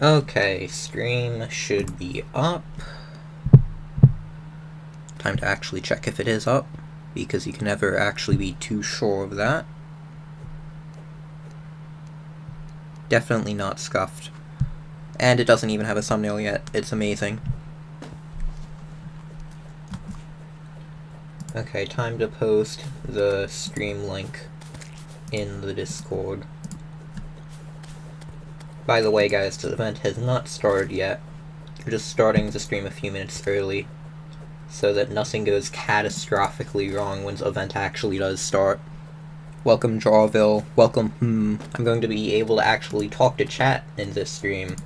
Okay, stream should be up. Time to actually check if it is up, because you can never actually be too sure of that. Definitely not scuffed. And it doesn't even have a thumbnail yet. It's amazing. Okay, time to post the stream link in the Discord. By the way, guys, the event has not started yet. We're just starting the stream a few minutes early, so that nothing goes catastrophically wrong when the event actually does start. Welcome, Drawville. Welcome, I'm going to be able to actually talk to chat in this stream,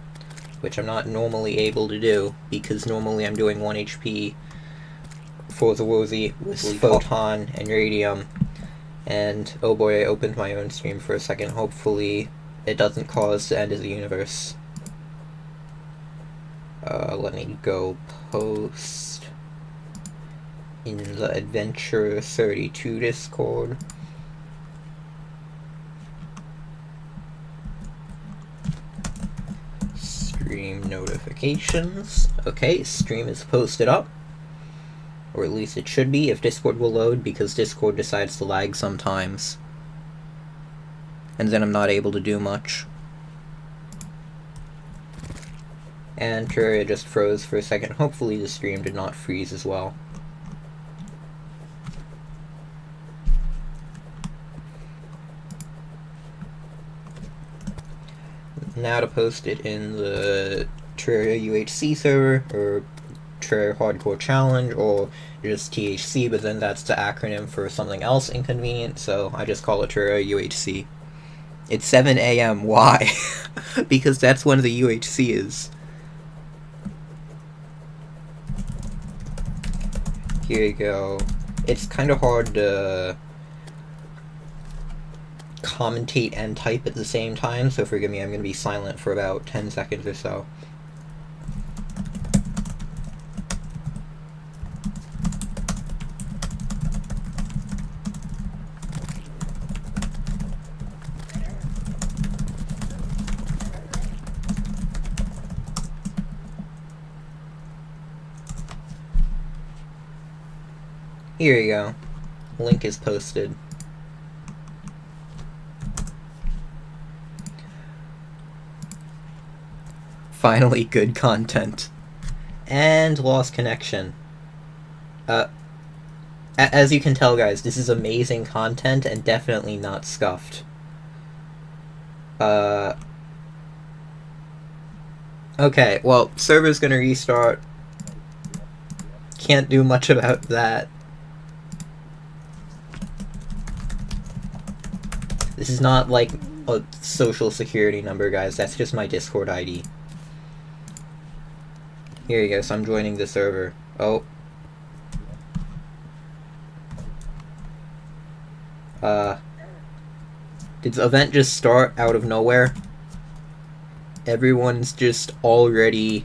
which I'm not normally able to do, because normally I'm doing 1 HP for the Wozy with Photon and Radium. And, oh boy, I opened my own stream for a second. Hopefully it doesn't cause the end of the universe. Let me go post in the Adventure 32 Discord. Stream notifications. Okay, stream is posted up. Or at least it should be, if Discord will load, because Discord decides to lag sometimes. And then I'm not able to do much. And Terraria just froze for a second. Hopefully the stream did not freeze as well. Now to post it in the Terraria UHC server, or Terraria Hardcore Challenge, or just THC, but then that's the acronym for something else inconvenient, so I just call it Terraria UHC. It's 7 AM, why? Because that's when the UHC is. Here you go. It's kind of hard to commentate and type at the same time, so forgive me, I'm going to be silent for about 10 seconds or so. Here you go. Link is posted. Finally, good content. And lost connection. As you can tell, guys, this is amazing content and definitely not scuffed. Okay, well, server's gonna restart. Can't do much about that. This is not like a social security number, guys. That's just my Discord ID. Here you go, so I'm joining the server. Oh. Did the event just start out of nowhere? Everyone's just already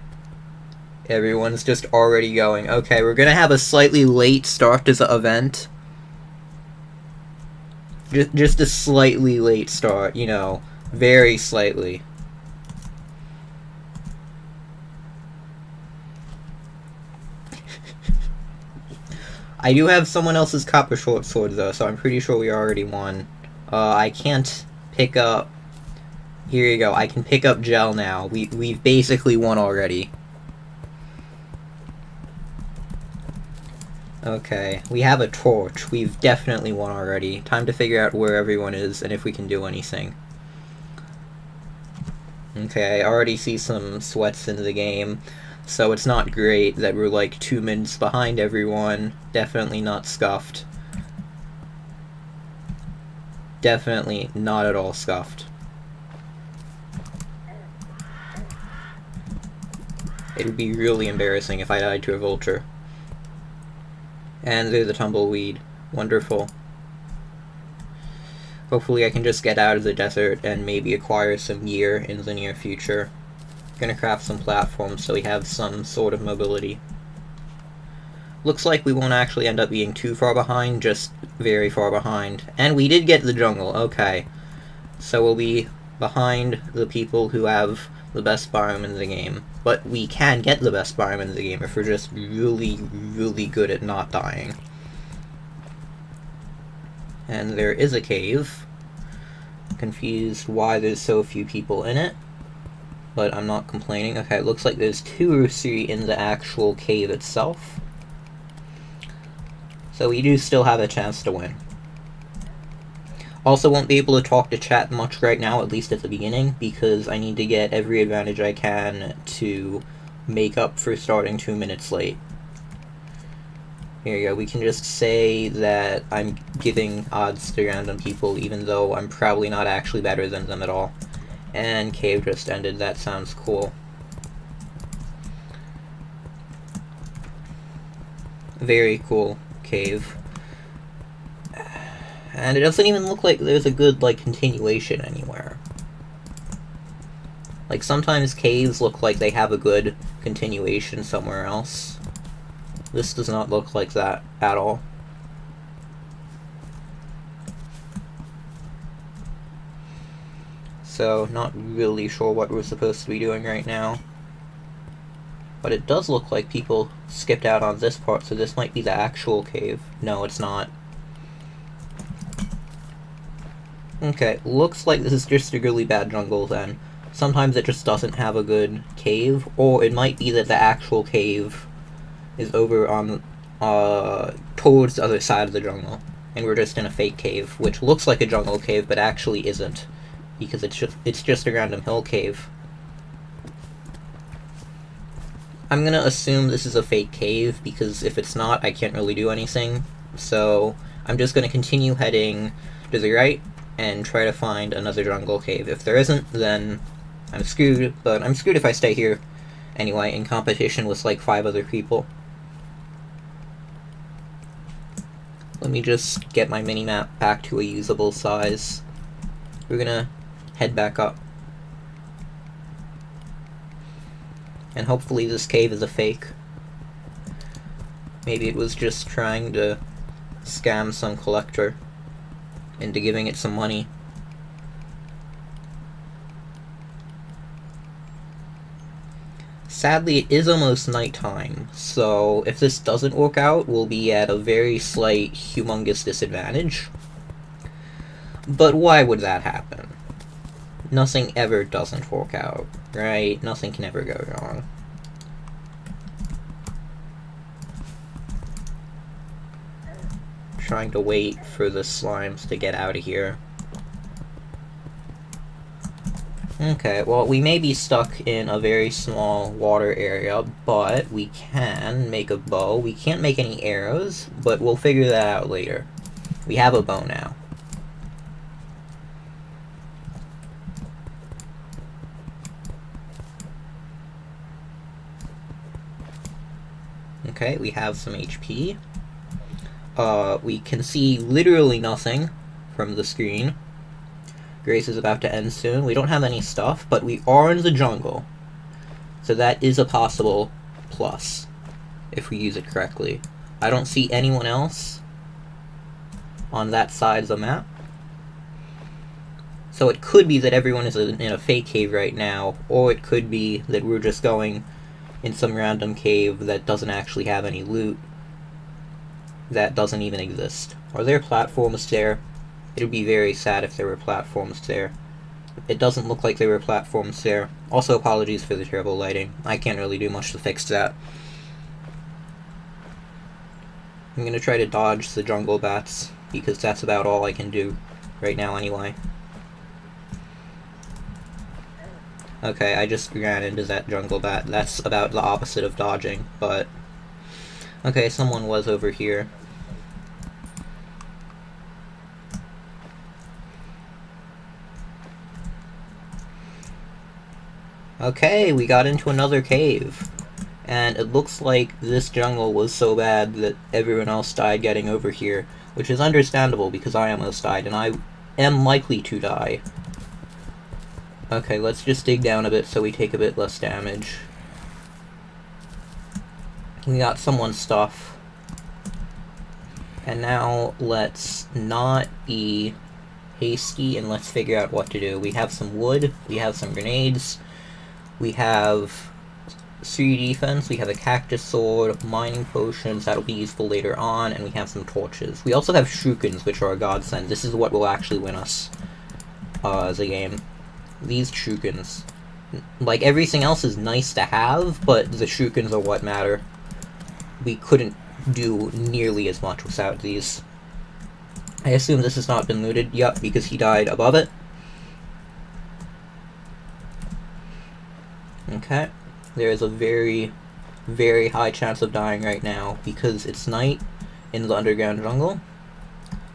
going. Okay, we're gonna have a slightly late start to the event. Just a slightly late start, you know, very slightly. I do have someone else's copper short sword though, so I'm pretty sure we already won. I can't pick up. Here you go. I can pick up gel now. We've basically won already. Okay, we have a torch. We've definitely won already. Time to figure out where everyone is and if we can do anything. Okay, I already see some sweats in the game, so it's not great that we're like 2 minutes behind everyone. Definitely not scuffed. Definitely not at all scuffed. It would be really embarrassing if I died to a vulture. And there's the tumbleweed. Wonderful. Hopefully I can just get out of the desert and maybe acquire some gear in the near future. Gonna craft some platforms so we have some sort of mobility. Looks like we won't actually end up being too far behind, just very far behind. And we did get the jungle, okay. So we'll be behind the people who have the best biome in the game. But we can get the best biome in the game if we're just really, really good at not dying. And there is a cave. Confused why there's so few people in it, but I'm not complaining. Okay, it looks like there's 2 or 3 in the actual cave itself. So we do still have a chance to win. Also won't be able to talk to chat much right now, at least at the beginning, because I need to get every advantage I can to make up for starting 2 minutes late. Here you go, we can just say that I'm giving odds to random people, even though I'm probably not actually better than them at all. And cave just ended, that sounds cool. Very cool cave. And it doesn't even look like there's a good, like, continuation anywhere. Like, sometimes caves look like they have a good continuation somewhere else. This does not look like that at all. So, not really sure what we're supposed to be doing right now. But it does look like people skipped out on this part, so this might be the actual cave. No, it's not. Okay, looks like this is just a really bad jungle then. Sometimes it just doesn't have a good cave, or it might be that the actual cave is over on, towards the other side of the jungle, and we're just in a fake cave, which looks like a jungle cave, but actually isn't, because it's just a random hill cave. I'm gonna assume this is a fake cave, because if it's not, I can't really do anything, so I'm just gonna continue heading to the right, and try to find another jungle cave. If there isn't, then I'm screwed, but I'm screwed if I stay here anyway, in competition with like 5 other people. Let me just get my minimap back to a usable size. We're gonna head back up. And hopefully this cave is a fake. Maybe it was just trying to scam some collector into giving it some money. Sadly, it is almost nighttime, so if this doesn't work out, we'll be at a very slight, humongous disadvantage. But why would that happen? Nothing ever doesn't work out, right? Nothing can ever go wrong. Trying to wait for the slimes to get out of here. Okay, well, we may be stuck in a very small water area, but we can make a bow. We can't make any arrows, but we'll figure that out later. We have a bow now. Okay, we have some HP. We can see literally nothing from the screen. Grace is about to end soon. We don't have any stuff, but we are in the jungle. So that is a possible plus, if we use it correctly. I don't see anyone else on that side of the map. So it could be that everyone is in a fake cave right now, or it could be that we're just going in some random cave that doesn't actually have any loot, that doesn't even exist. Are there platforms there? It would be very sad if there were platforms there. It doesn't look like there were platforms there. Also, apologies for the terrible lighting. I can't really do much to fix that. I'm gonna try to dodge the jungle bats, because that's about all I can do right now anyway. Okay, I just ran into that jungle bat. That's about the opposite of dodging, but... Okay, someone was over here. Okay, we got into another cave. And it looks like this jungle was so bad that everyone else died getting over here, which is understandable because I almost died, and I am likely to die. Okay, let's just dig down a bit so we take a bit less damage. We got someone's stuff. And now let's not be hasty and let's figure out what to do. We have some wood, we have some grenades, we have 3 defense, we have a cactus sword, mining potions, that'll be useful later on, and we have some torches. We also have shurikens, which are a godsend. This is what will actually win us as a game. These shurikens. Like, everything else is nice to have, but the shurikens are what matter. We couldn't do nearly as much without these. I assume this has not been looted. Yup, because he died above it. Okay. There is a very, very high chance of dying right now because it's night in the underground jungle,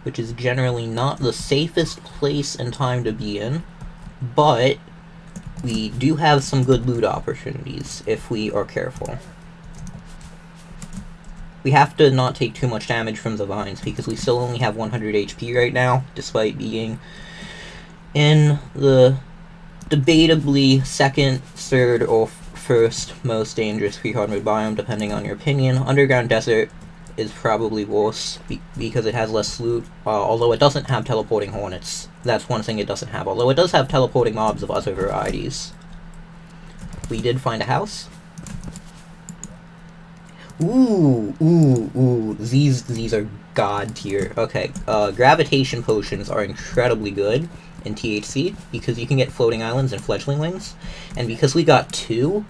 which is generally not the safest place and time to be in, but we do have some good loot opportunities if we are careful. We have to not take too much damage from the vines because we still only have 100 HP right now, despite being in the debatably second, third, or first most dangerous pre-hard mode biome, depending on your opinion. Underground Desert is probably worse because it has less loot, although it doesn't have teleporting hornets. That's one thing it doesn't have, although it does have teleporting mobs of other varieties. We did find a house. Ooh, these are god tier. Okay, gravitation potions are incredibly good in THC because you can get floating islands and fledgling wings, and because we got 2,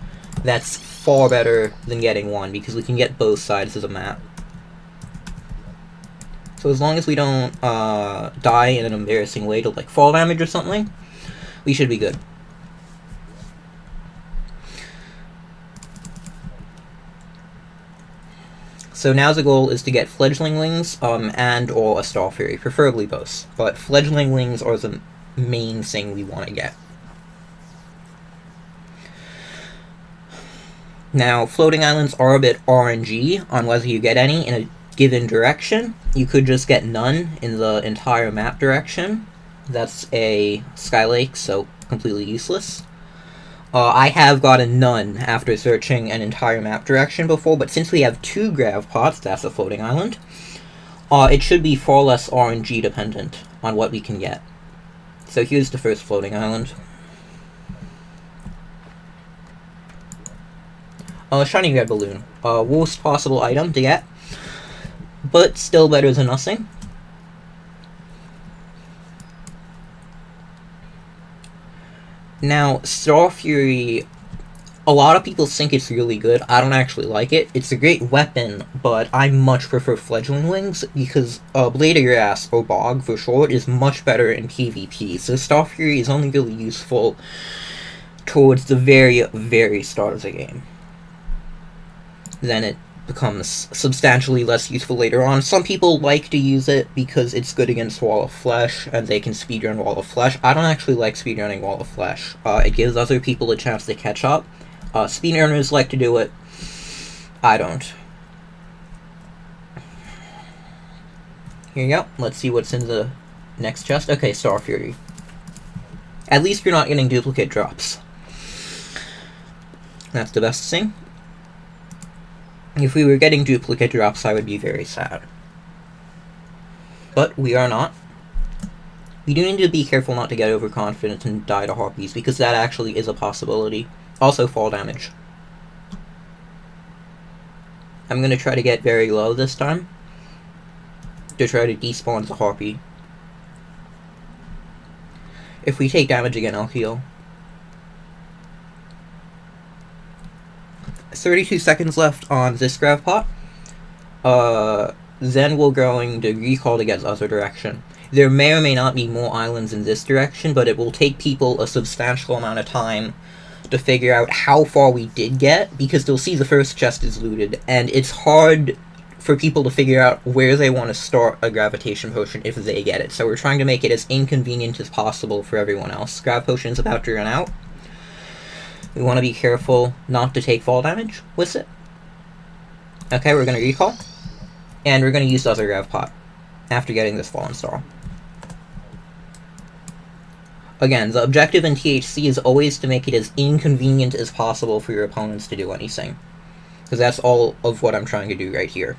that's far better than getting 1 because we can get both sides of the map. So as long as we don't die in an embarrassing way to like fall damage or something, we should be good. So now the goal is to get fledgling wings and or a star fury, preferably both. But fledgling wings are the main thing we want to get. Now, floating islands are a bit RNG on whether you get any in a given direction. You could just get none in the entire map direction. That's a sky lake, so completely useless. I have gotten none after searching an entire map direction before, but since we have 2 grav pots, that's a floating island, it should be far less RNG dependent on what we can get. So here's the first floating island. Shiny red balloon. Worst possible item to get, but still better than nothing. Now, Star Fury, a lot of people think it's really good. I don't actually like it. It's a great weapon, but I much prefer fledgling wings because Blade of Grass, or Bog for short, is much better in PvP. So Star Fury is only really useful towards the very, very start of the game. Then it becomes substantially less useful later on. Some people like to use it because it's good against Wall of Flesh, and they can speedrun Wall of Flesh. I don't actually like speedrunning Wall of Flesh. It gives other people a chance to catch up. Speedrunners like to do it. I don't. Here you go. Let's see what's in the next chest. Okay, Star Fury. At least you're not getting duplicate drops. That's the best thing. If we were getting duplicate drops, I would be very sad. But we are not. We do need to be careful not to get overconfident and die to harpies, because that actually is a possibility. Also, fall damage. I'm going to try to get very low this time, to try to despawn the harpy. If we take damage again, I'll heal. 32 seconds left on this grav pot. Then we're going to recall to get the other direction. There may or may not be more islands in this direction, but it will take people a substantial amount of time to figure out how far we did get, because they'll see the first chest is looted, and it's hard for people to figure out where they want to start a gravitation potion if they get it. So we're trying to make it as inconvenient as possible for everyone else. Grav potion is about to run out. We want to be careful not to take fall damage with it. Okay, we're going to recall. And we're going to use the other grav pot after getting this fallen star. Again, the objective in THC is always to make it as inconvenient as possible for your opponents to do anything. Because that's all of what I'm trying to do right here.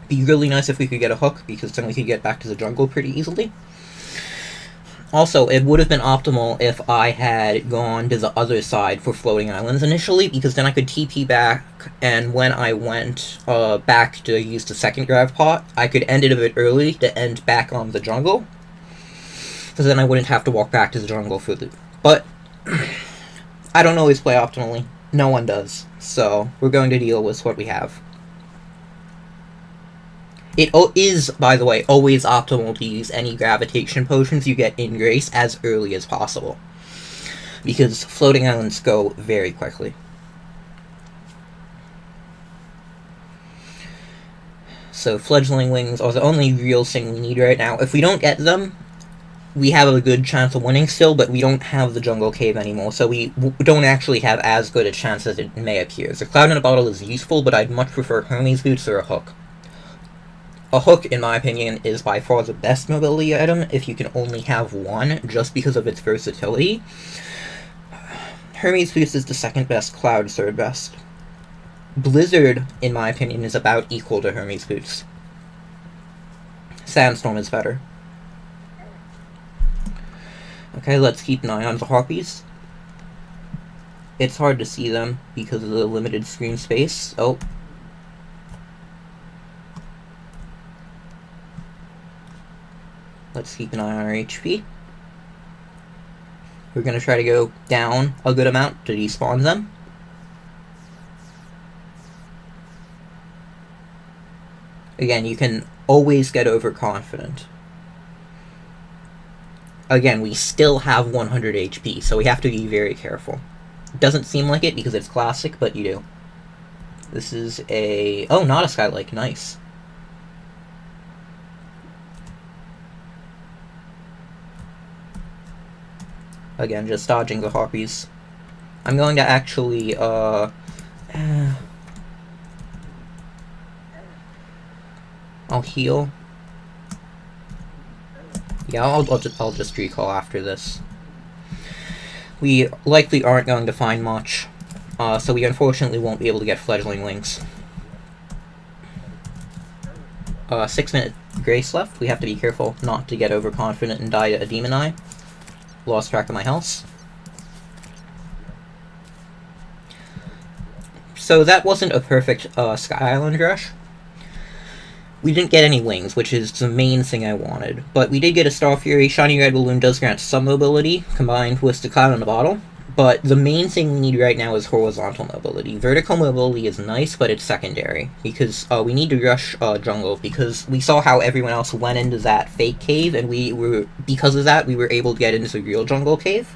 Be really nice if we could get a hook, because then we could get back to the jungle pretty easily. Also, it would have been optimal if I had gone to the other side for floating islands initially, because then I could TP back, and when I went back to use the second grav pot, I could end it a bit early to end back on the jungle, because then I wouldn't have to walk back to the jungle for the... But I don't always play optimally. No one does. So we're going to deal with what we have. It is, by the way, always optimal to use any gravitation potions you get in Grace as early as possible, because floating islands go very quickly. So fledgling wings are the only real thing we need right now. If we don't get them, we have a good chance of winning still, but we don't have the jungle cave anymore, so we don't actually have as good a chance as it may appear. The cloud in a bottle is useful, but I'd much prefer Hermes boots or a hook. A hook, in my opinion, is by far the best mobility item if you can only have one, just because of its versatility. Hermes boots is the second best, cloud third best. Blizzard, in my opinion, is about equal to Hermes boots. Sandstorm is better. Okay, let's keep an eye on the harpies. It's hard to see them because of the limited screen space. Oh. Let's keep an eye on our HP. We're going to try to go down a good amount to despawn them. Again, you can always get overconfident. Again, we still have 100 HP, so we have to be very careful. It doesn't seem like it because it's classic, but you do. This is a... Oh, not a Skylake. Nice. Again, just dodging the harpies. I'm going to actually, I'll heal. Yeah, I'll just recall after this. We likely aren't going to find much, so we unfortunately won't be able to get fledgling wings. 6-minute grace left. We have to be careful not to get overconfident and die to a demon eye. Lost track of my health. So that wasn't a perfect Sky Island rush. We didn't get any wings, which is the main thing I wanted. But we did get a Star Fury. Shiny Red Balloon does grant some mobility, combined with the Cloud in the Bottle. But the main thing we need right now is horizontal mobility. Vertical mobility is nice, but it's secondary. Because we need to rush jungle, because we saw how everyone else went into that fake cave, and because of that, we were able to get into the real jungle cave.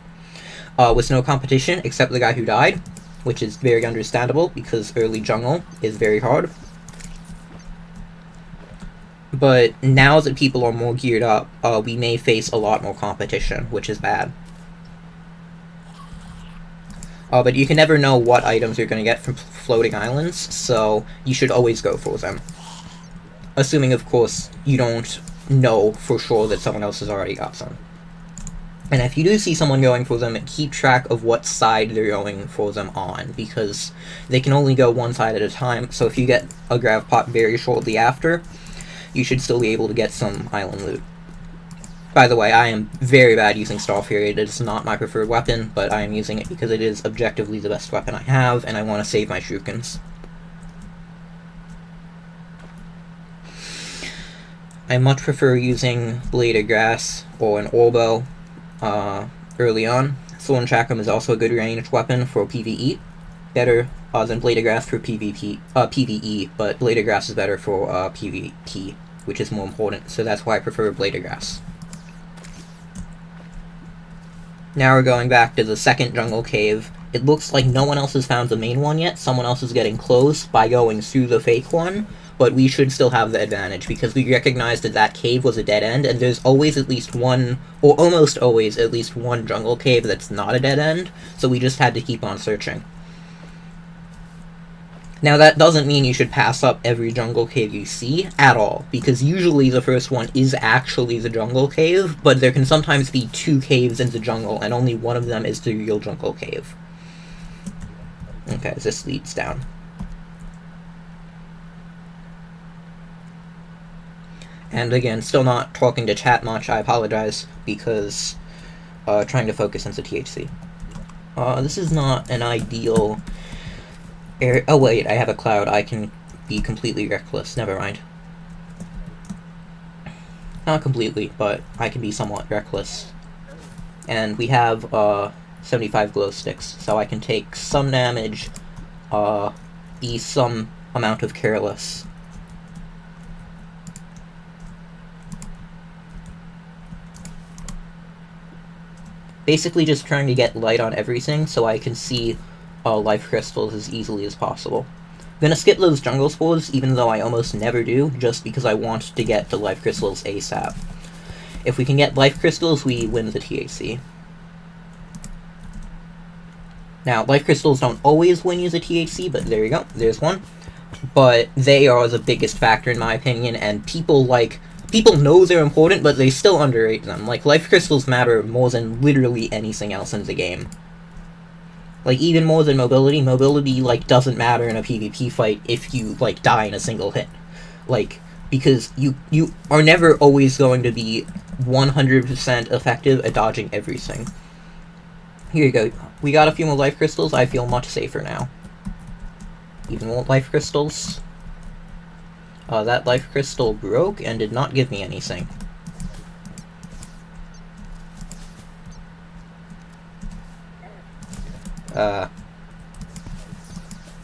With no competition, except the guy who died, which is very understandable, because early jungle is very hard. But now that people are more geared up, we may face a lot more competition, which is bad. But you can never know what items you're going to get from floating islands, so you should always go for them. Assuming, of course, you don't know for sure that someone else has already got some. And if you do see someone going for them, keep track of what side they're going for them on, because they can only go one side at a time, so if you get a grav pot very shortly after, you should still be able to get some island loot. By the way, I am very bad using Star Fury. It is not my preferred weapon, but I am using it because it is objectively the best weapon I have, and I want to save my shurikens. I much prefer using Blade of Grass or an Orbo early on. Thorn Chakram is also a good ranged weapon for PvE. Better than Blade of Grass for PvE, but Blade of Grass is better for PvP, which is more important, so that's why I prefer Blade of Grass. Now we're going back to the second jungle cave. It looks like no one else has found the main one yet. Someone else is getting close by going through the fake one, but we should still have the advantage because we recognized that that cave was a dead end, and there's always at least one, or almost always at least one jungle cave that's not a dead end, so we just had to keep on searching. Now that doesn't mean you should pass up every jungle cave you see, at all, because usually the first one is actually the jungle cave, but there can sometimes be two caves in the jungle, and only one of them is the real jungle cave. Okay, this leads down. And again, still not talking to chat much, I apologize, because trying to focus into THC. This is not an ideal area. Oh wait, I have a cloud. I can be completely reckless. Never mind. Not completely, but I can be somewhat reckless. And we have 75 glow sticks, so I can take some damage, be some amount of careless. Basically just trying to get light on everything so I can see life crystals as easily as possible. I'm gonna skip those jungle spores, even though I almost never do, just because I want to get to life crystals ASAP. If we can get life crystals, we win the THC. Now, life crystals don't always win you the THC, but there you go, there's one. But they are the biggest factor in my opinion, and people know they're important, but they still underrate them. Like, life crystals matter more than literally anything else in the game. Like, even more than mobility. Mobility, like, doesn't matter in a PvP fight if you, like, die in a single hit. Like, because you are never always going to be 100% effective at dodging everything. Here you go. We got a few more life crystals. I feel much safer now. Even more life crystals. That life crystal broke and did not give me anything.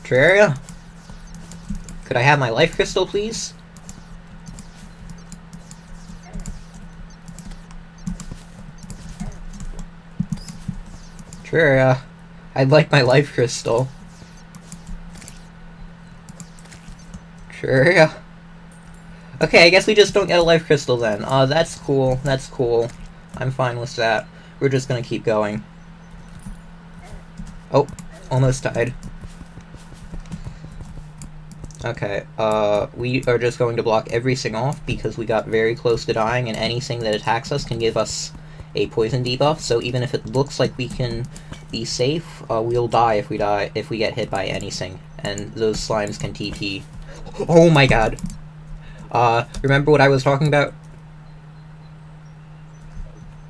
Terraria? Could I have my life crystal, please? Terraria, I'd like my life crystal. Terraria. Okay, I guess we just don't get a life crystal then. That's cool, that's cool. I'm fine with that. We're just gonna keep going. Oh, almost died. Okay, we are just going to block everything off because we got very close to dying, and anything that attacks us can give us a poison debuff, so even if it looks like we can be safe, we'll die if we get hit by anything, and those slimes can TP. Oh my god! Remember what I was talking about?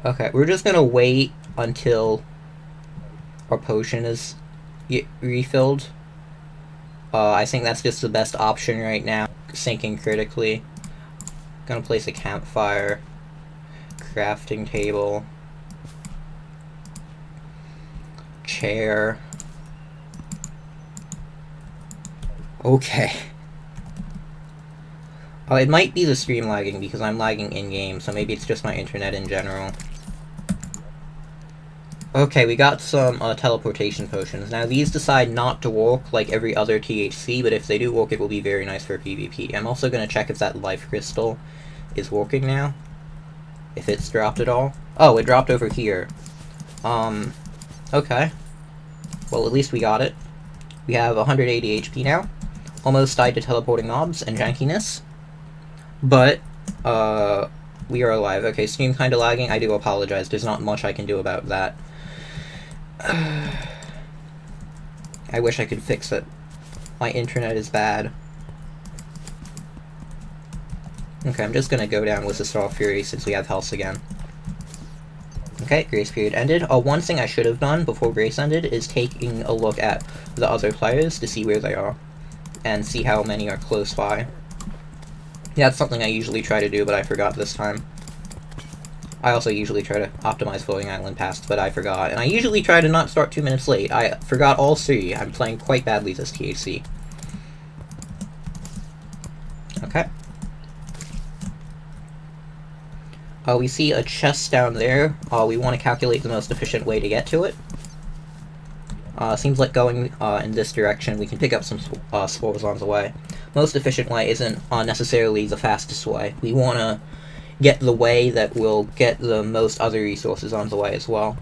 Okay, we're just gonna wait until our potion is refilled. I think that's just the best option right now. Sinking critically. Gonna place a campfire. Crafting table. Chair. Okay. It might be the stream lagging because I'm lagging in-game, so maybe it's just my internet in general. Okay, we got some teleportation potions. Now, these decide not to work like every other THC, but if they do work, it will be very nice for PvP. I'm also going to check if that life crystal is working now. If it's dropped at all. Oh, it dropped over here. Okay. Well, at least we got it. We have 180 HP now. Almost died to teleporting mobs and jankiness. But, we are alive. Okay, stream kinda lagging. I do apologize. There's not much I can do about that. I wish I could fix it. My internet is bad. Okay, I'm just gonna go down with the Star Fury since we have health again. Okay, Grace Period ended. One thing I should have done before Grace ended is taking a look at the other players to see where they are. And see how many are close by. Yeah, that's something I usually try to do, but I forgot this time. I also usually try to optimize Floating Island Pass, but I forgot. And I usually try to not start 2 minutes late. I forgot all three. I'm playing quite badly this THC. Okay. We see a chest down there. We want to calculate the most efficient way to get to it. Seems like going in this direction, we can pick up some spores on the way. Most efficient way isn't necessarily the fastest way. We want to get the way that will get the most other resources on the way as well.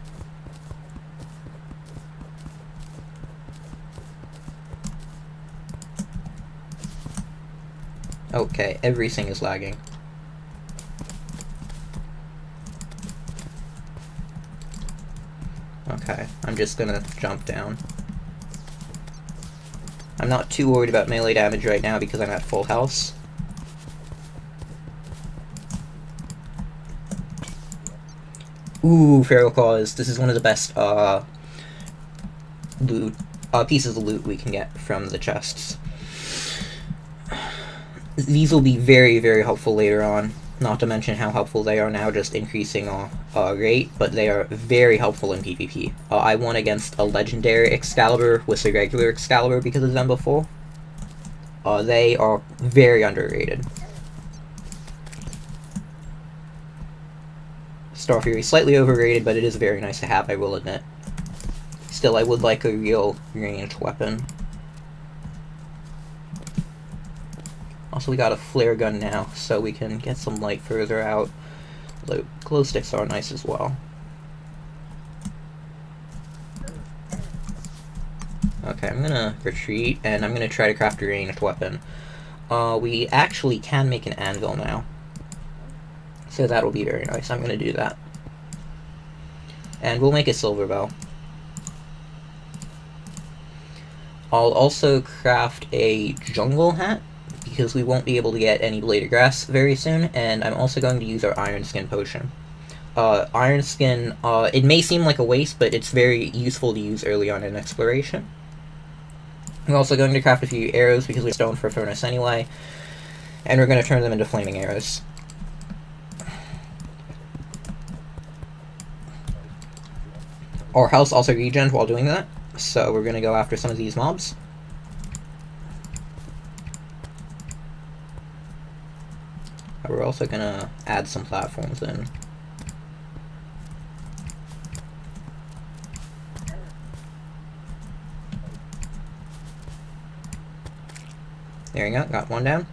Okay, everything is lagging. Okay, I'm just gonna jump down. I'm not too worried about melee damage right now because I'm at full health. Ooh, Feral Claws. This is one of the best loot pieces of loot we can get from the chests. These will be very, very helpful later on. Not to mention how helpful they are now, just increasing our rate, but they are very helpful in PvP. I won against a legendary Excalibur with a regular Excalibur because of them before. They are very underrated. Star Fury, slightly overrated, but it is very nice to have, I will admit. Still, I would like a real ranged weapon. Also, we got a flare gun now, so we can get some light further out. Although, glow sticks are nice as well. Okay, I'm gonna retreat, and I'm gonna try to craft a ranged weapon. We actually can make an anvil now. So that'll be very nice. I'm gonna do that. And we'll make a silver bow. I'll also craft a jungle hat, because we won't be able to get any blade of grass very soon, and I'm also going to use our iron skin potion. Iron skin, it may seem like a waste, but it's very useful to use early on in exploration. We're also going to craft a few arrows, because we have stone for a furnace anyway, and we're going to turn them into flaming arrows. Our health also regened while doing that, so we're going to go after some of these mobs. We're also going to add some platforms in. There we go, got one down.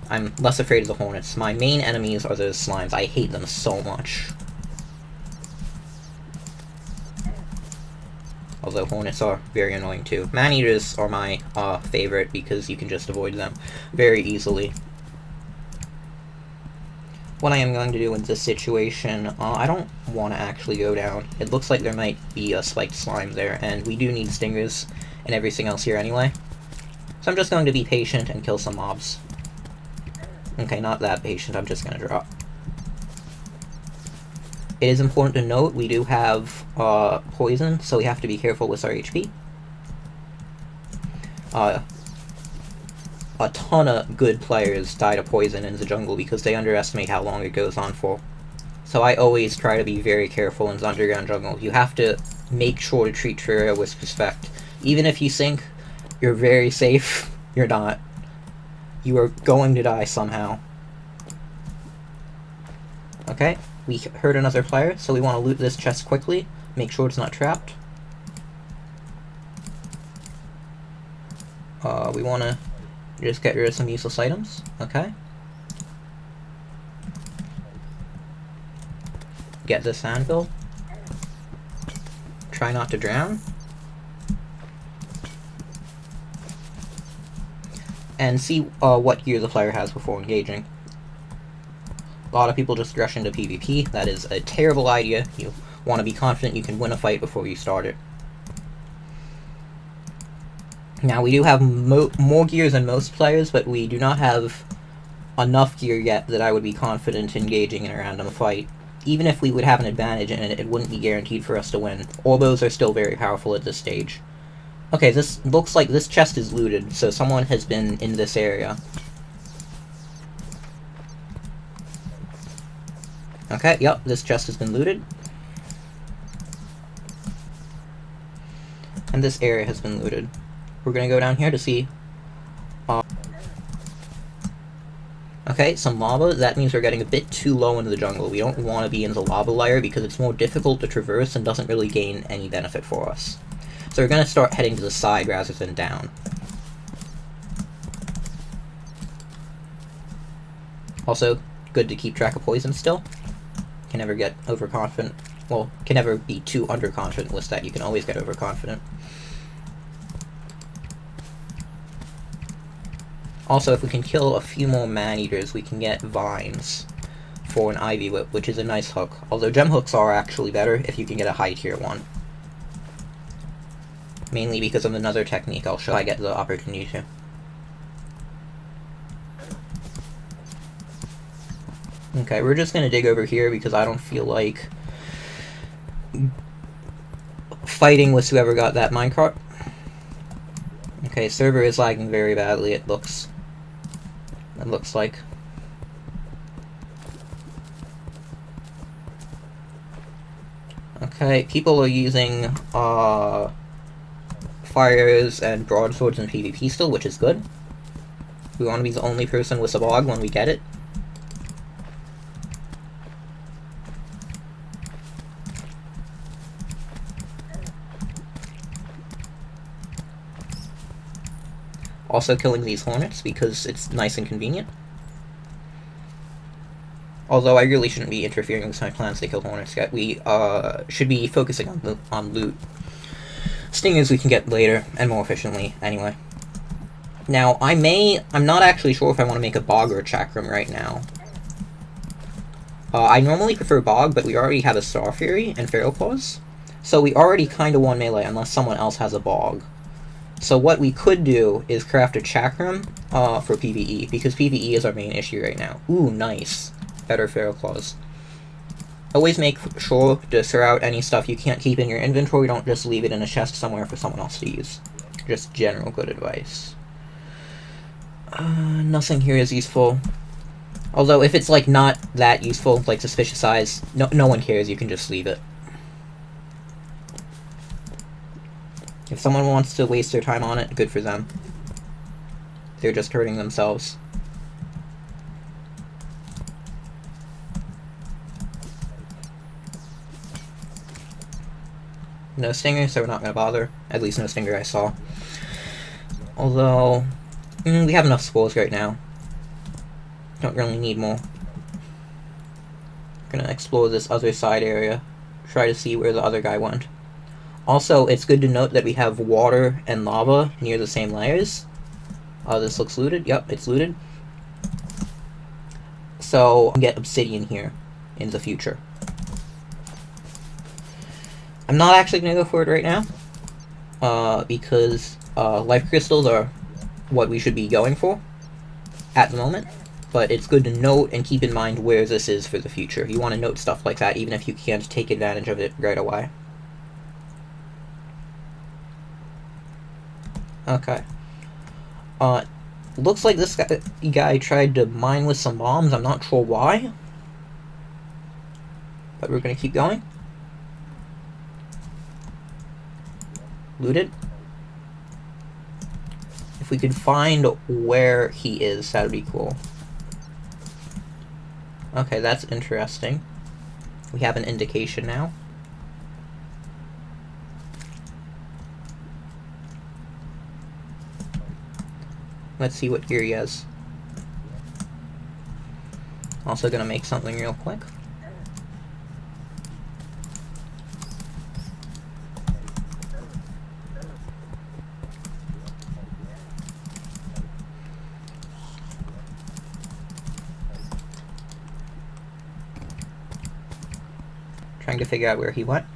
I'm less afraid of the hornets. My main enemies are those slimes. I hate them so much. Although hornets are very annoying too. Man-eaters are my favorite because you can just avoid them very easily. What I am going to do in this situation, I don't want to actually go down. It looks like there might be a spiked slime there, and we do need stingers and everything else here anyway. So I'm just going to be patient and kill some mobs. Okay, not that patient, I'm just going to drop. It is important to note we do have poison, so we have to be careful with our HP. A ton of good players die to poison in the jungle because they underestimate how long it goes on for. So I always try to be very careful in the underground jungle. You have to make sure to treat Terraria with respect. Even if you sink, you're very safe. You're not. You are going to die somehow. Okay, we heard another player, so we want to loot this chest quickly. Make sure it's not trapped. We want to just get rid of some useless items. Okay. Get this anvil. Try not to drown. And see what gear the player has before engaging. A lot of people just rush into PvP. That is a terrible idea. You want to be confident you can win a fight before you start it. Now, we do have more gear than most players, but we do not have enough gear yet that I would be confident engaging in a random fight. Even if we would have an advantage in it, it wouldn't be guaranteed for us to win. Orbos are still very powerful at this stage. Okay, this looks like this chest is looted, so someone has been in this area. Okay, yep, this chest has been looted. And this area has been looted. We're gonna go down here to see. Okay, some lava. That means we're getting a bit too low into the jungle. We don't want to be in the lava layer because it's more difficult to traverse and doesn't really gain any benefit for us. So we're gonna start heading to the side rather than down. Also, good to keep track of poison still. Can never get overconfident. Well, can never be too underconfident with that. You can always get overconfident. Also, if we can kill a few more man-eaters, we can get vines for an ivy whip, which is a nice hook. Although gem hooks are actually better if you can get a high tier one. Mainly because of another technique I'll show I get the opportunity to. Okay, we're just gonna dig over here because I don't feel like fighting with whoever got that minecart. Okay, server is lagging very badly, it looks like. Okay, people are using fires and broadswords in PvP still, which is good. We want to be the only person with a bog when we get it. Also killing these hornets because it's nice and convenient. Although I really shouldn't be interfering with my plans to kill hornets yet. We should be focusing on loot. Stingers we can get later and more efficiently anyway. Now I'm not actually sure if I want to make a bog or a chakram right now. I normally prefer bog, but we already have a Star Fury and Feral Claws, so we already kind of won melee unless someone else has a bog. So what we could do is craft a chakram for PvE, because PvE is our main issue right now. Ooh, nice. Better Feral Claws. Always make sure to throw out any stuff you can't keep in your inventory. Don't just leave it in a chest somewhere for someone else to use. Just general good advice. Nothing here is useful. Although if it's like not that useful, like suspicious eyes, no one cares, you can just leave it. If someone wants to waste their time on it, good for them. They're just hurting themselves. No stinger, so we're not going to bother. At least no stinger I saw. Although, we have enough spores right now. Don't really need more. Gonna explore this other side area. Try to see where the other guy went. Also, it's good to note that we have water and lava near the same layers. This looks looted. Yep, it's looted. So, I'll get obsidian here in the future. I'm not actually going to go for it right now, because life crystals are what we should be going for at the moment, but it's good to note and keep in mind where this is for the future. You want to note stuff like that even if you can't take advantage of it right away. Okay. Looks like this guy tried to mine with some bombs. I'm not sure why, but we're going to keep going. Looted. If we could find where he is, that would be cool. Okay, that's interesting. We have an indication now. Let's see what gear he has. Also gonna make something real quick. Trying to figure out where he went.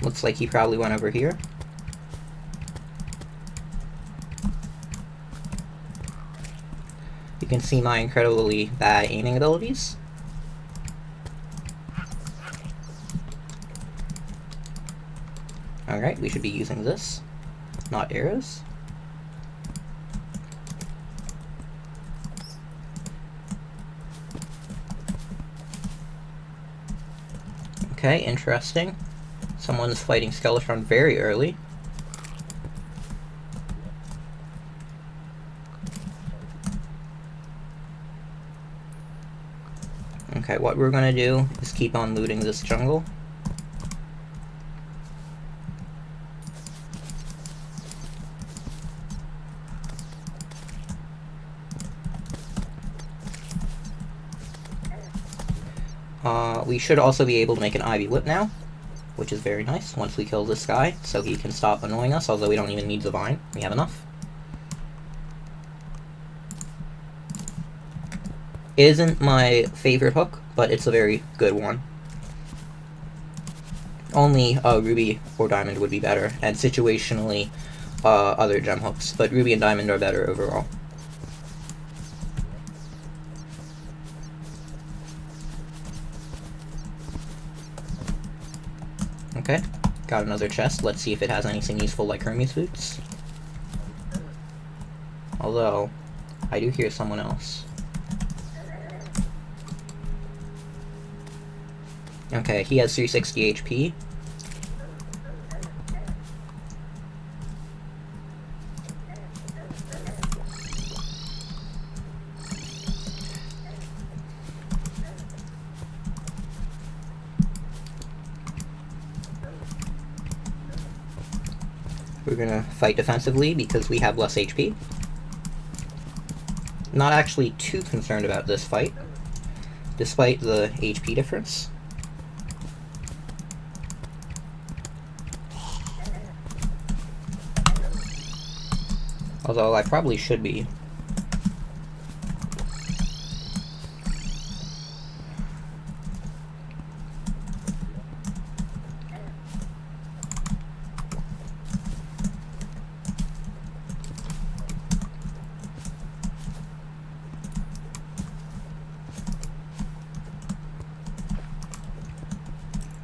Looks like he probably went over here. You can see my incredibly bad aiming abilities. Alright, we should be using this, not arrows. Okay, interesting. Someone's fighting Skeletron very early. Okay, what we're gonna do is keep on looting this jungle. We should also be able to make an Ivy Whip now, which is very nice once we kill this guy, so he can stop annoying us, although we don't even need the vine. We have enough. Isn't my favorite hook, but it's a very good one. Only Ruby or Diamond would be better, and situationally other gem hooks, but Ruby and Diamond are better overall. Okay, got another chest. Let's see if it has anything useful like Hermes boots. Although, I do hear someone else. Okay, he has 360 HP. We're gonna fight defensively because we have less HP. Not actually too concerned about this fight, despite the HP difference. Although I probably should be.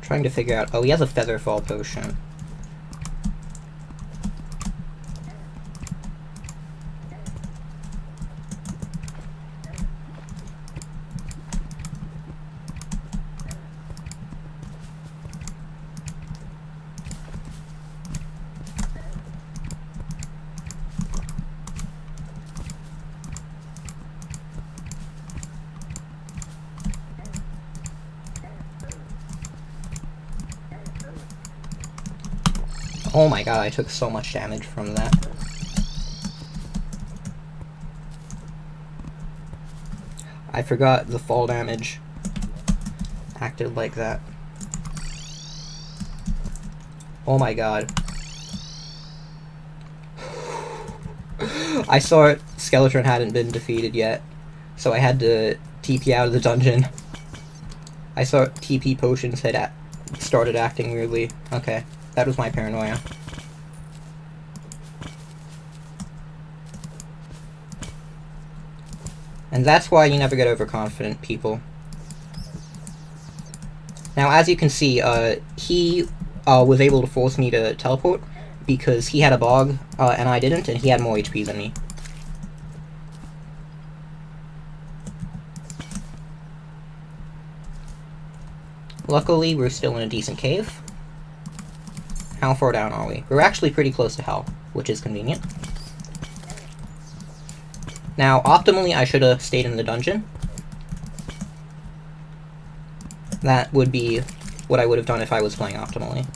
Trying to figure out. Oh, he has a Featherfall potion. Oh my god, I took so much damage from that. I forgot the fall damage acted like that. Oh my god. I saw it, Skeleton hadn't been defeated yet, so I had to TP out of the dungeon. I saw TP potions had started acting weirdly. Okay. That was my paranoia. And that's why you never get overconfident, people. Now, as you can see, he was able to force me to teleport because he had a bog, and I didn't, and he had more HP than me. Luckily, we're still in a decent cave. How far down are we? We're actually pretty close to hell, which is convenient. Now, optimally, I should have stayed in the dungeon. That would be what I would have done if I was playing optimally.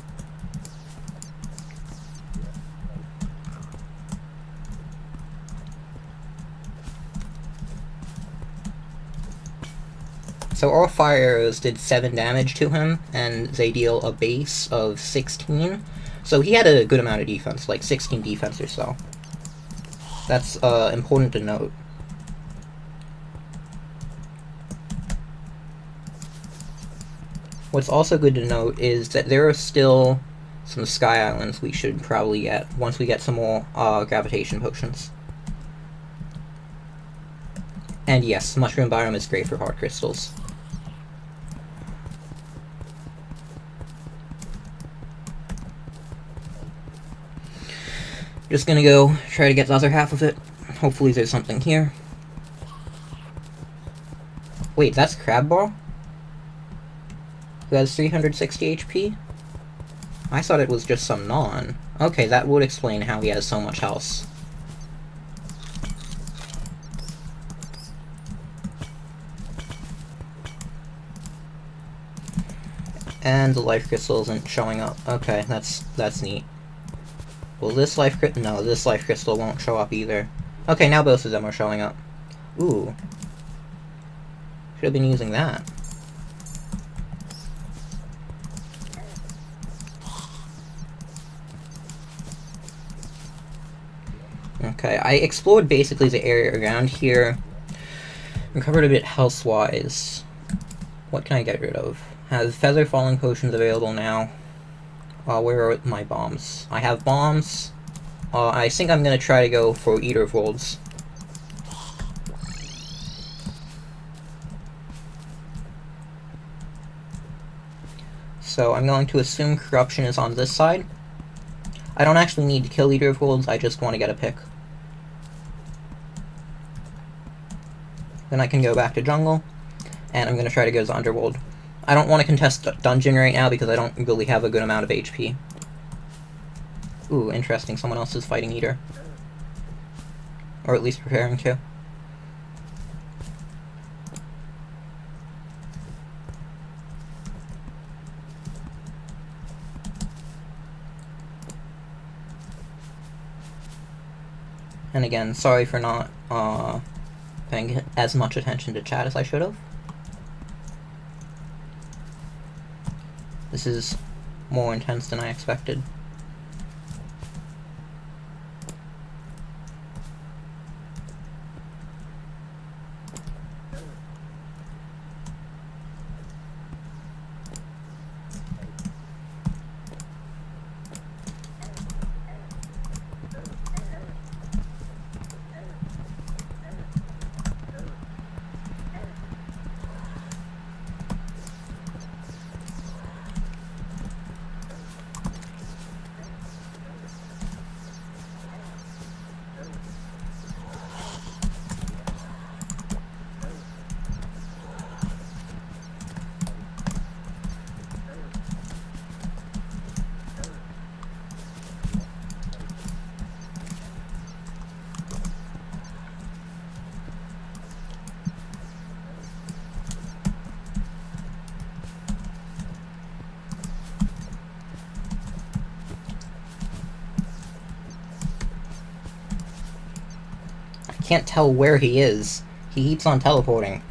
So our fire arrows did 7 damage to him, and they deal a base of 16. So he had a good amount of defense, like 16 defense or so. That's important to note. What's also good to note is that there are still some Sky Islands we should probably get once we get some more gravitation potions. And yes, Mushroom Biome is great for hard crystals. Just gonna go try to get the other half of it. Hopefully there's something here. Wait, that's Crabbar? Who has 360 HP? I thought it was just some non. Okay, that would explain how he has so much health. And the life crystal isn't showing up. Okay, that's neat. Will this life crystal? No, this life crystal won't show up either. Okay, now both of them are showing up. Ooh. Should have been using that. Okay, I explored basically the area around here. Recovered a bit health-wise. What can I get rid of? Have feather falling potions available now. Where are my bombs? I have bombs. I think I'm gonna try to go for Eater of Worlds. So I'm going to assume corruption is on this side. I don't actually need to kill Leader of Wolves, I just want to get a pick. Then I can go back to jungle, and I'm going to try to go to Underworld. I don't want to contest dungeon right now because I don't really have a good amount of HP. Ooh, interesting, someone else is fighting Eater. Or at least preparing to. And again, sorry for not paying as much attention to chat as I should have. This is more intense than I expected. Can't tell where he is. He keeps on teleporting.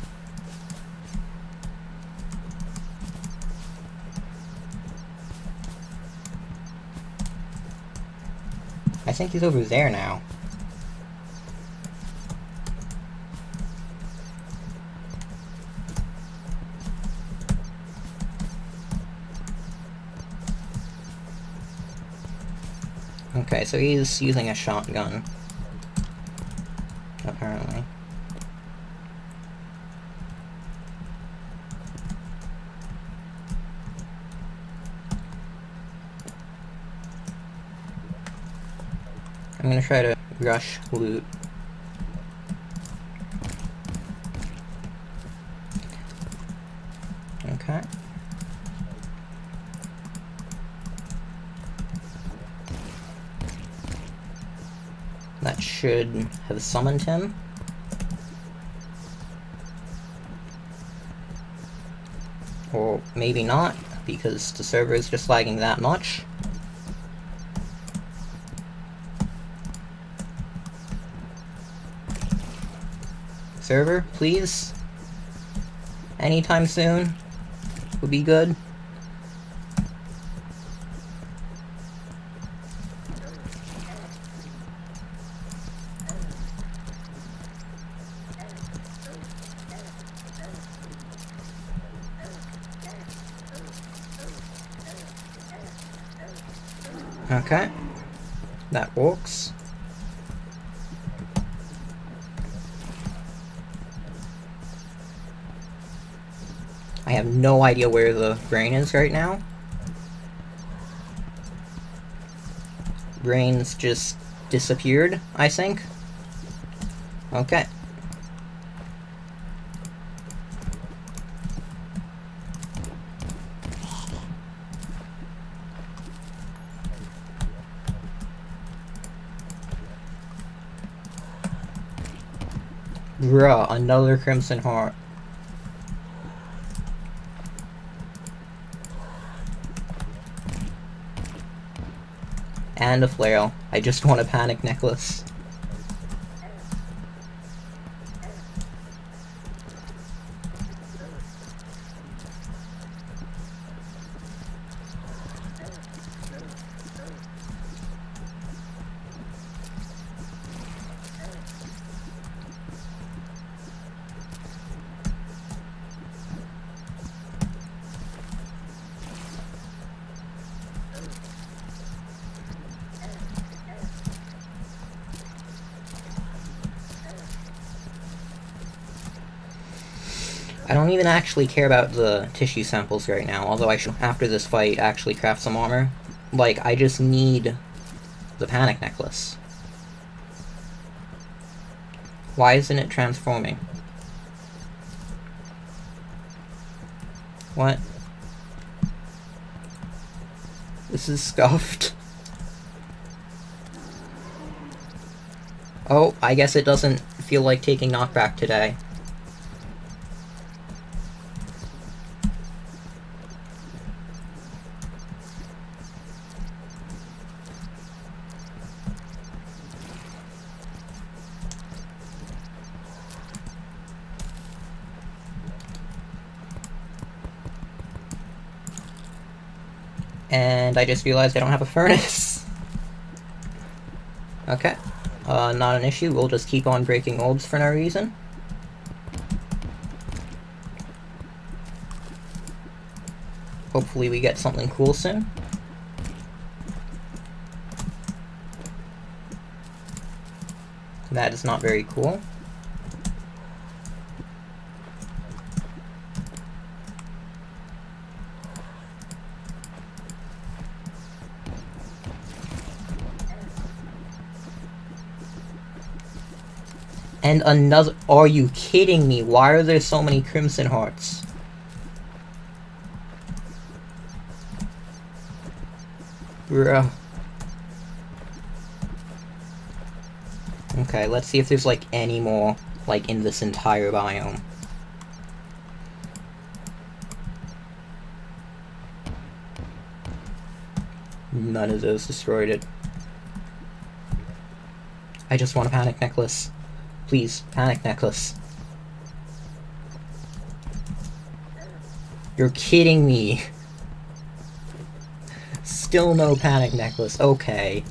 I think he's over there now. Okay, so he's using a shotgun. Apparently. I'm gonna try to rush loot. Okay. That should have summoned him. Or maybe not, because the server is just lagging that much. Server, please? Anytime soon would be good. Okay, that works. I have no idea where the brain is right now. Brain's just disappeared, I think. Okay. Bruh, another Crimson Heart. And a flail. I just want a panic necklace. I don't even actually care about the tissue samples right now, although I should, after this fight, actually craft some armor. Like, I just need the panic necklace. Why isn't it transforming? What? This is scuffed. Oh, I guess it doesn't feel like taking knockback today. And I just realized I don't have a furnace. Okay. Not an issue, we'll just keep on breaking orbs for no reason. Hopefully we get something cool soon. That is not very cool. And another— are you kidding me? Why are there so many crimson hearts? Bruh. Okay, let's see if there's like any more like in this entire biome. None of those destroyed it. I just want a panic necklace. Please, panic necklace. You're kidding me. Still no panic necklace. Okay.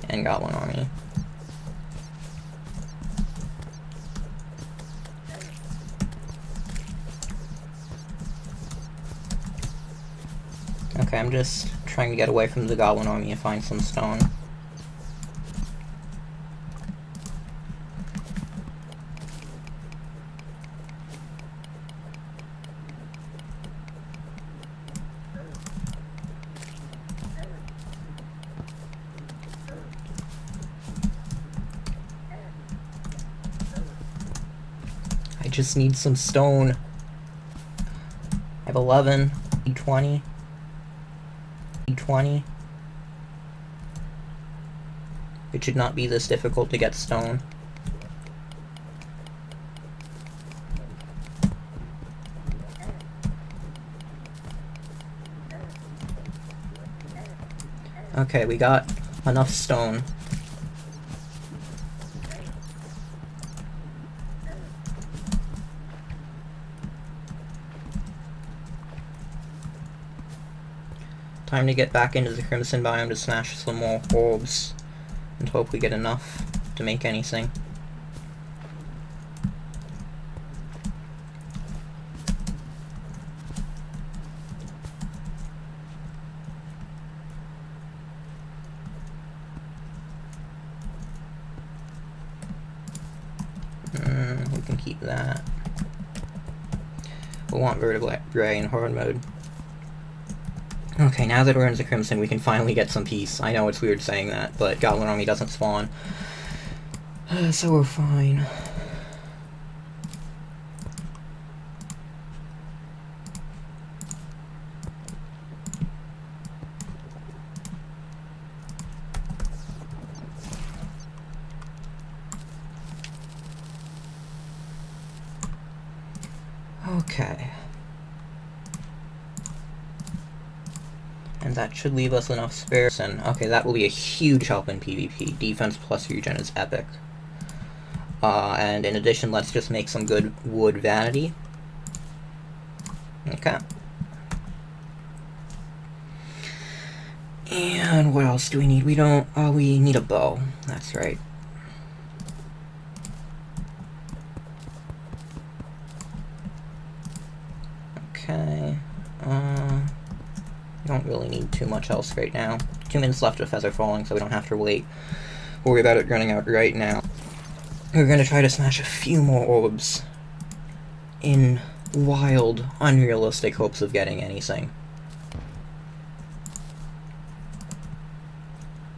And Goblin Army. Okay, I'm just trying to get away from the Goblin Army and find some stone. I just need some stone. I have 11. Need 20. Need 20. It should not be this difficult to get stone. Okay, we got enough stone. Time to get back into the Crimson biome to smash some more orbs and hope we get enough to make anything. We can keep that. We'll want vertebrae in hard mode. Okay, now that we're in the Crimson, we can finally get some peace. I know it's weird saying that, but Goblin Army doesn't spawn. So we're fine. Okay. And that should leave us enough spares, and okay, that will be a huge help in PvP. Defense plus regen is epic. And in addition, let's just make some good wood vanity. Okay. And what else do we need? We don't— oh, we need a bow. That's right. Okay. Don't really need too much else right now. 2 minutes left of Feather Falling, so we don't have to worry about it running out right now. We're gonna try to smash a few more orbs in wild, unrealistic hopes of getting anything.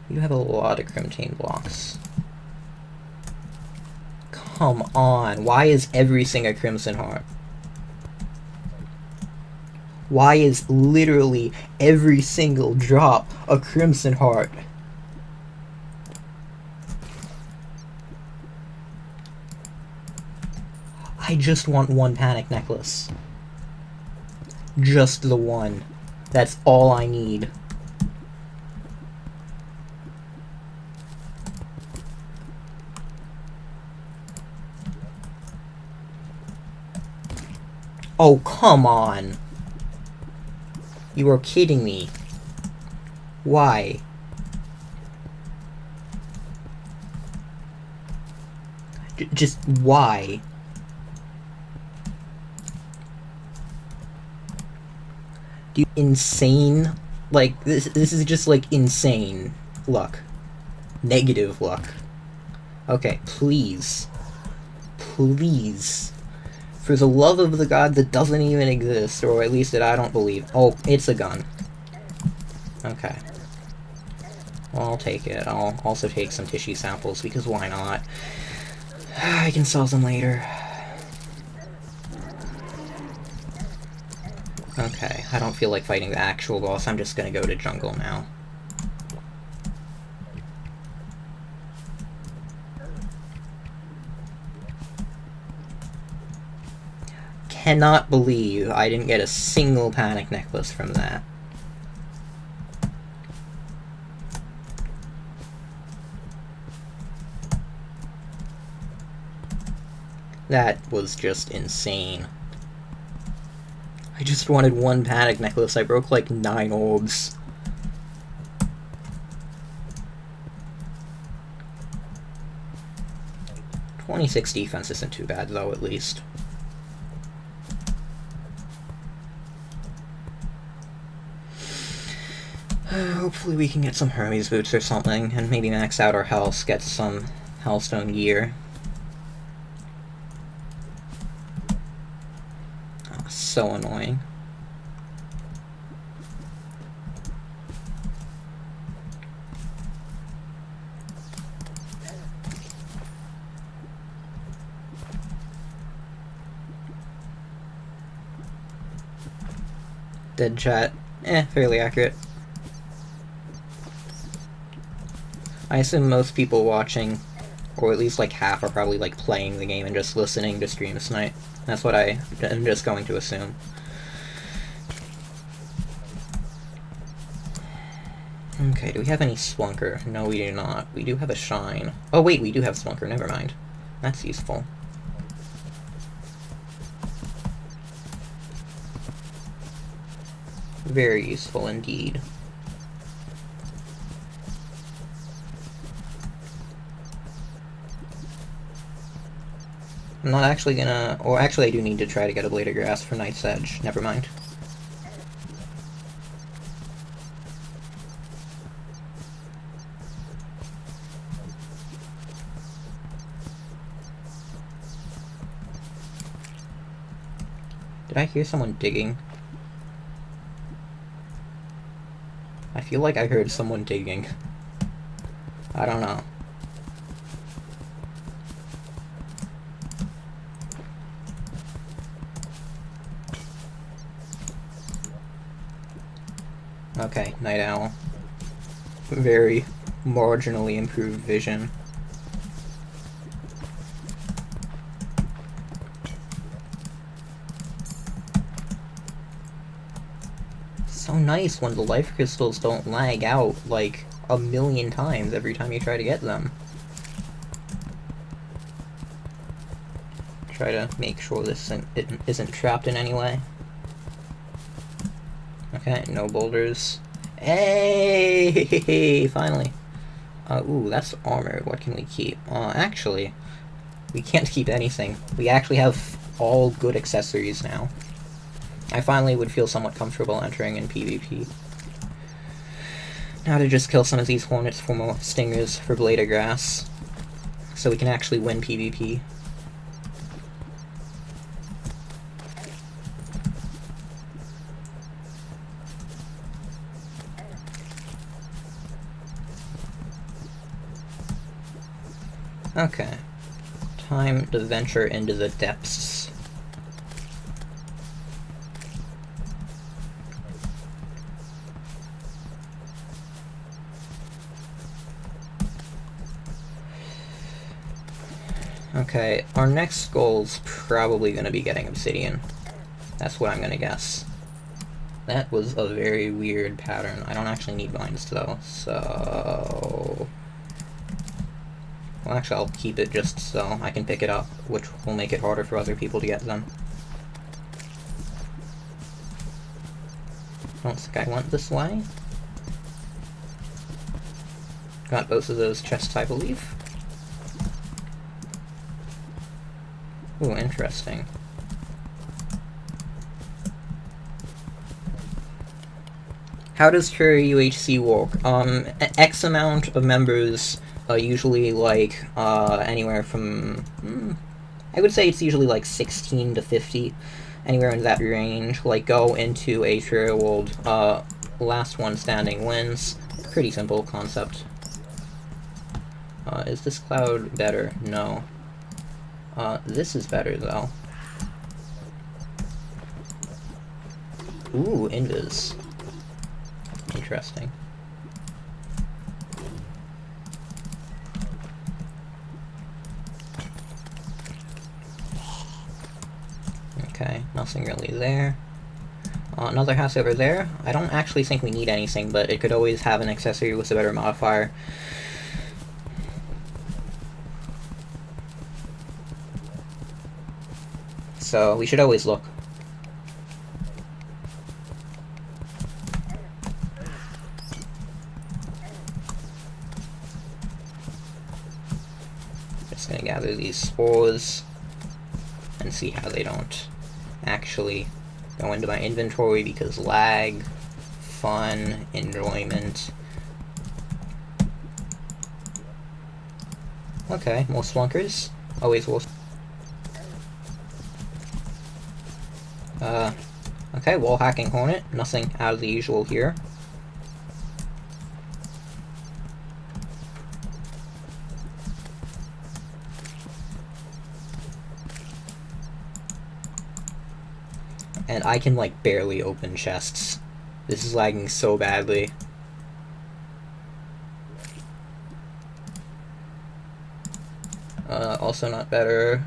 You have a lot of Crimtane blocks. Come on, why is everything a Crimson Heart? Why is literally every single drop a Crimson Heart? I just want one Panic Necklace. Just the one. That's all I need. Oh, come on. You are kidding me. Why? Just why? Dude, insane. Like, this is just, like, insane luck. Negative luck. Okay, please. Please. For the love of the god that doesn't even exist, or at least that I don't believe. Oh, it's a gun. Okay. Well, I'll take it. I'll also take some tissue samples, because why not? I can sell them later. Okay, I don't feel like fighting the actual boss. I'm just gonna go to jungle now. Cannot believe I didn't get a single Panic Necklace from that. That was just insane. I just wanted one Panic Necklace. I broke like 9 orbs. .26 defense isn't too bad though, at least. Hopefully we can get some Hermes boots or something, and maybe max out our health, get some Hellstone gear. Oh, so annoying. Dead chat. Fairly accurate. I assume most people watching, or at least like half, are probably like playing the game and just listening to streams tonight. That's what I'm just going to assume. Okay, do we have any Splunker? No, we do not. We do have a Shine. Oh wait, we do have Splunker, never mind. That's useful. Very useful indeed. I'm not actually gonna... Or actually I do need to try to get a Blade of Grass for Night's Edge. Never mind. Did I hear someone digging? I feel like I heard someone digging. I don't know. Okay, Night Owl. Very marginally improved vision. So nice when the life crystals don't lag out like a million times every time you try to get them. Try to make sure this isn't trapped in any way. Okay, no boulders. Hey, finally. Ooh, that's armor. What can we keep? Actually, we can't keep anything. We actually have all good accessories now. I finally would feel somewhat comfortable entering in PvP. Now to just kill some of these hornets for more stingers for Blade of Grass, so we can actually win PvP. Okay. Time to venture into the depths. Okay, our next goal's probably gonna be getting obsidian. That's what I'm gonna guess. That was a very weird pattern. I don't actually need vines though, so... Well, actually, I'll keep it just so I can pick it up, which will make it harder for other people to get them. I don't think I went this way. Got both of those chests, I believe. Ooh, interesting. How does Terraria UHC work? X amount of members, usually like anywhere from, I would say it's usually like 16 to 50, anywhere in that range, like go into a Terraria world, last one standing wins. Pretty simple concept. Is this cloud better? No. This is better though. Ooh, invis. Interesting. Okay, nothing really there. Another house over there. I don't actually think we need anything, but it could always have an accessory with a better modifier. So we should always look. Just gonna gather these spores and see how they don't actually go into my inventory because lag, fun, enjoyment. Okay, more splunkers. Always will. Okay, wall hacking hornet. Nothing out of the usual here. And I can, like, barely open chests. This is lagging so badly. Also not better.